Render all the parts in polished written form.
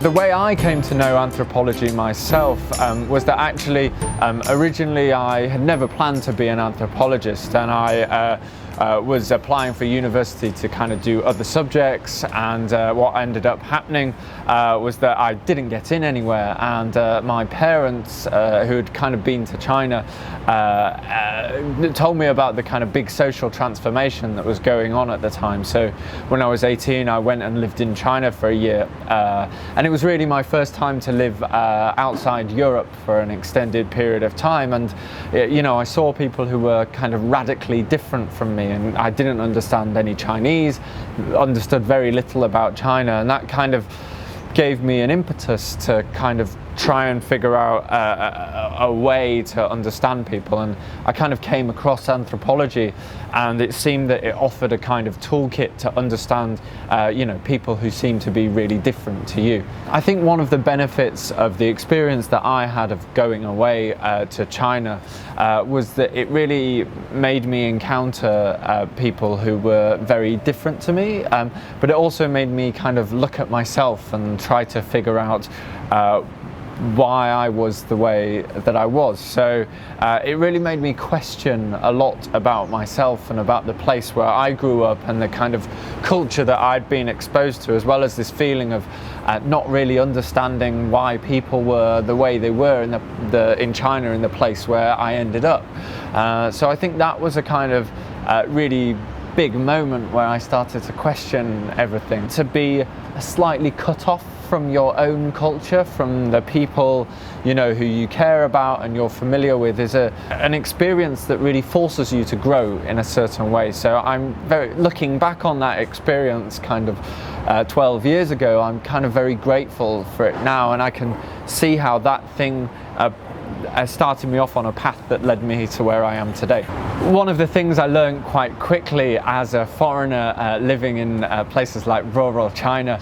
The way I came to know anthropology myself was that actually originally I had never planned to be an anthropologist, and I was applying for university to kind of do other subjects, and what ended up happening was that I didn't get in anywhere, and my parents, who had kind of been to China, told me about the kind of big social transformation that was going on at the time. So when I was 18, I went and lived in China for a year, and it was really my first time to live outside Europe for an extended period of time. And you know, I saw people who were kind of radically different from me, and I didn't understand any Chinese, understood very little about China, and that kind of gave me an impetus to kind of try and figure out a way to understand people. And I kind of came across anthropology, and it seemed that it offered a kind of toolkit to understand you know, people who seem to be really different to you. I think one of the benefits of the experience that I had of going away to China was that it really made me encounter people who were very different to me, but it also made me kind of look at myself and try to figure out why I was the way that I was. So it really made me question a lot about myself and about the place where I grew up and the kind of culture that I'd been exposed to, as well as this feeling of not really understanding why people were the way they were in China, in the place where I ended up. So I think that was a kind of really big moment where I started to question everything. To be slightly cut off from your own culture, from the people, you know, who you care about and you're familiar with, is an experience that really forces you to grow in a certain way. So I'm looking back on that experience kind of 12 years ago, I'm kind of very grateful for it now, and I can see how that thing started me off on a path that led me to where I am today. One of the things I learned quite quickly as a foreigner living in places like rural China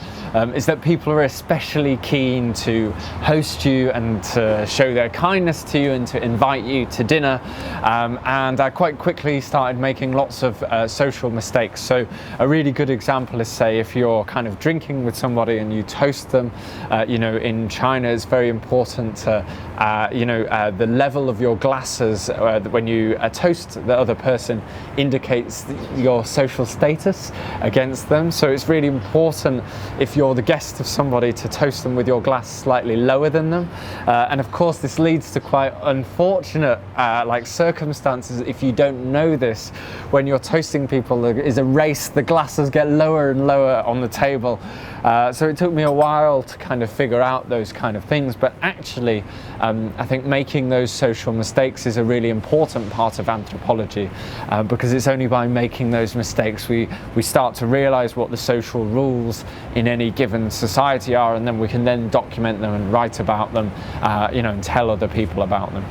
is that people are especially keen to host you and to show their kindness to you and to invite you to dinner, and I quite quickly started making lots of social mistakes. So a really good example is, say, if you're kind of drinking with somebody and you toast them, you know, in China it's very important to you know, the level of your glasses when you toast the other person indicates your social status against them. So it's really important, if you're the guest of somebody, to toast them with your glass slightly lower than them. And of course this leads to quite unfortunate like circumstances if you don't know this. When you're toasting people, there is a race, the glasses get lower and lower on the table. So it took me a while to kind of figure out those kind of things, but actually I think making those social mistakes is a really important part of anthropology, because it's only by making those mistakes we start to realize what the social rules in any given society are, and then we can then document them and write about them, you know, and tell other people about them.